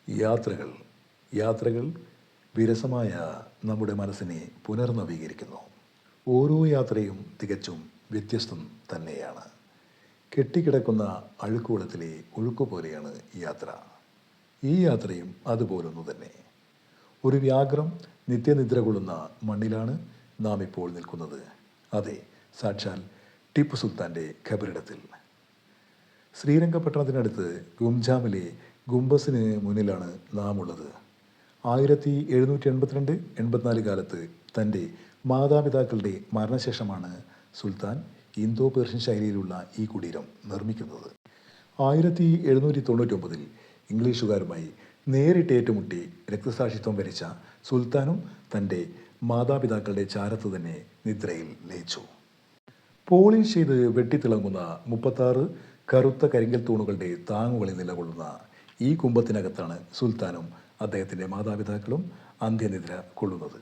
യാത്രകൾ യാത്രകൾ വിരസമായ നമ്മുടെ മനസ്സിനെ പുനർനവീകരിക്കുന്നു. ഓരോ യാത്രയും തികച്ചും വ്യത്യസ്തം തന്നെയാണ്. കെട്ടിക്കിടക്കുന്ന അഴുക്കുവെള്ളത്തിലെ ഒഴുക്ക് പോലെയാണ് യാത്ര. ഈ യാത്രയും അതുപോലൊന്നു തന്നെ. ഒരു വ്യാഘ്രം നിത്യനിദ്ര കൊള്ളുന്ന മണ്ണിലാണ് നാം ഇപ്പോൾ നിൽക്കുന്നത്. അതെ, സാക്ഷാൽ ടിപ്പു സുൽത്താൻ്റെ ഖബറിടത്തിൽ. ശ്രീരംഗപട്ടണത്തിനടുത്ത് ഗുംജാമിലെ ഗുംബസിന് മുന്നിലാണ് നാം ഉള്ളത്. 1782-84 കാലത്ത് തൻ്റെ മാതാപിതാക്കളുടെ മരണശേഷമാണ് സുൽത്താൻ ഇന്തോ പേർഷ്യൻ ശൈലിയിലുള്ള ഈ കുടീരം നിർമ്മിക്കുന്നത്. 1799 ഇംഗ്ലീഷുകാരുമായി നേരിട്ട് ഏറ്റുമുട്ടി രക്തസാക്ഷിത്വം വരിച്ച സുൽത്താനും തൻ്റെ മാതാപിതാക്കളുടെ ചാരത്ത് തന്നെ നിദ്രയിൽ ലയിച്ചു. പോളിഷ് ചെയ്ത് വെട്ടിത്തിളങ്ങുന്ന 36 കറുത്ത കരിങ്കൽ തൂണുകളുടെ താങ്ങുകളിൽ നിലകൊള്ളുന്ന ഈ കുംഭത്തിനകത്താണ് സുൽത്താനും അദ്ദേഹത്തിൻ്റെ മാതാപിതാക്കളും അന്ത്യനിദ്ര കൊള്ളുന്നത്.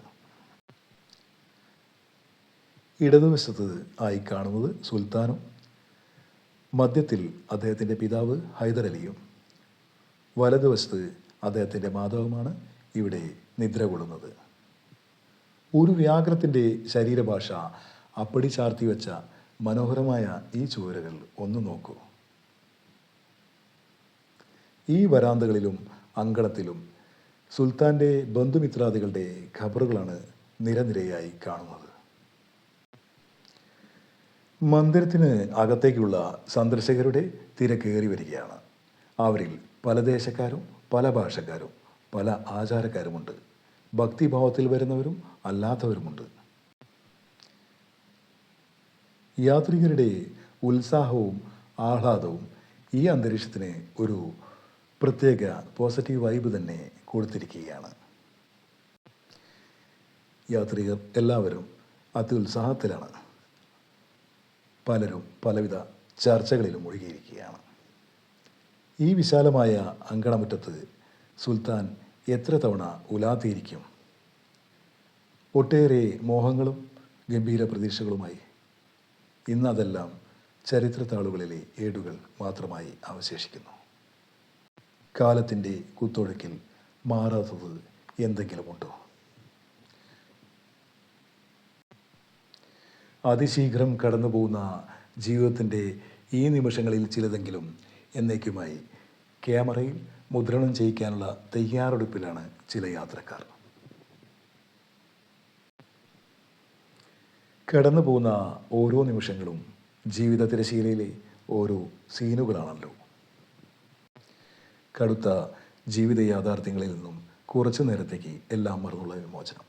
ഇടതുവശത്ത് ആയി കാണുന്നത് സുൽത്താനും മധ്യത്തിൽ അദ്ദേഹത്തിൻ്റെ പിതാവ് ഹൈദർ അലിയും വലതുവശത്ത് അദ്ദേഹത്തിൻ്റെ മാതാവുമാണ് ഇവിടെ നിദ്ര കൊള്ളുന്നത്. ഒരു വ്യാഘ്രത്തിൻ്റെ ശരീരഭാഷ അപ്പടി ചാർത്തി വെച്ച മനോഹരമായ ഈ ചുവരുകൾ ഒന്ന് നോക്കൂ. ഈ വരാന്തകളിലും അങ്കണത്തിലും സുൽത്താൻ്റെ ബന്ധുമിത്രാദികളുടെ ഖബറുകളാണ് നിരനിരയായി കാണുന്നത്. മന്ദിരത്തിന് അകത്തേക്കുള്ള സന്ദർശകരുടെ തിരക്കേറി വരികയാണ്. അവരിൽ പല ദേശക്കാരും പല ഭാഷക്കാരും പല ആചാരക്കാരുമുണ്ട്. ഭക്തിഭാവത്തിൽ വരുന്നവരും അല്ലാത്തവരുമുണ്ട്. യാത്രികരുടെ ഉത്സാഹവും ആഹ്ലാദവും ഈ അന്തരീക്ഷത്തിന് ഒരു പ്രത്യേക പോസിറ്റീവ് വൈബ് തന്നെ കൊടുത്തിരിക്കുകയാണ്. യാത്രികർ എല്ലാവരും അത്യുത്സാഹത്തിലാണ്. പലരും പലവിധ ചർച്ചകളിലും മുഴുകിയിരിക്കുകയാണ്. ഈ വിശാലമായ അങ്കണമുറ്റത്ത് സുൽത്താൻ എത്ര തവണ ഉലാത്തിയിരിക്കും. ഒട്ടേറെ മോഹങ്ങളും ഗംഭീര പ്രതീക്ഷകളുമായി. ഇന്നതെല്ലാം ചരിത്രത്താളുകളിലെ ഏടുകൾ മാത്രമായി അവശേഷിക്കുന്നു. കാലത്തിൻ്റെ കുത്തൊഴുക്കിൽ മാറാത്തത് എന്തെങ്കിലുമുണ്ടോ? അതിശീഘ്രം കടന്നു പോകുന്ന ജീവിതത്തിൻ്റെ ഈ നിമിഷങ്ങളിൽ ചിലതെങ്കിലും എന്നേക്കുമായി ക്യാമറയിൽ മുദ്രണം ചെയ്യിക്കാനുള്ള തയ്യാറെടുപ്പിലാണ് ചില യാത്രക്കാർ. കടന്നു പോകുന്ന ഓരോ നിമിഷങ്ങളും ജീവിത തിരശീലയിലെ ഓരോ സീനുകളാണല്ലോ. കടുത്ത ജീവിത യാഥാർത്ഥ്യങ്ങളിൽ നിന്നും കുറച്ചു നേരത്തേക്ക് എല്ലാം മറന്നുള്ള വിമോചനം.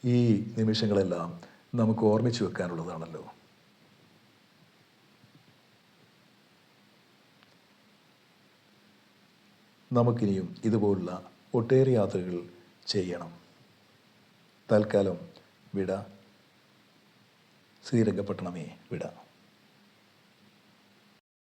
ഈ നിമിഷങ്ങളെല്ലാം നമുക്ക് ഓർമ്മിച്ചു വെക്കാനുള്ളതാണല്ലോ. നമുക്കിനിയും ഇതുപോലുള്ള ഒട്ടേറെ യാത്രകൾ ചെയ്യണം. തൽക്കാലം വിട. ശ്രീരംഗപട്ടണമേ വിട.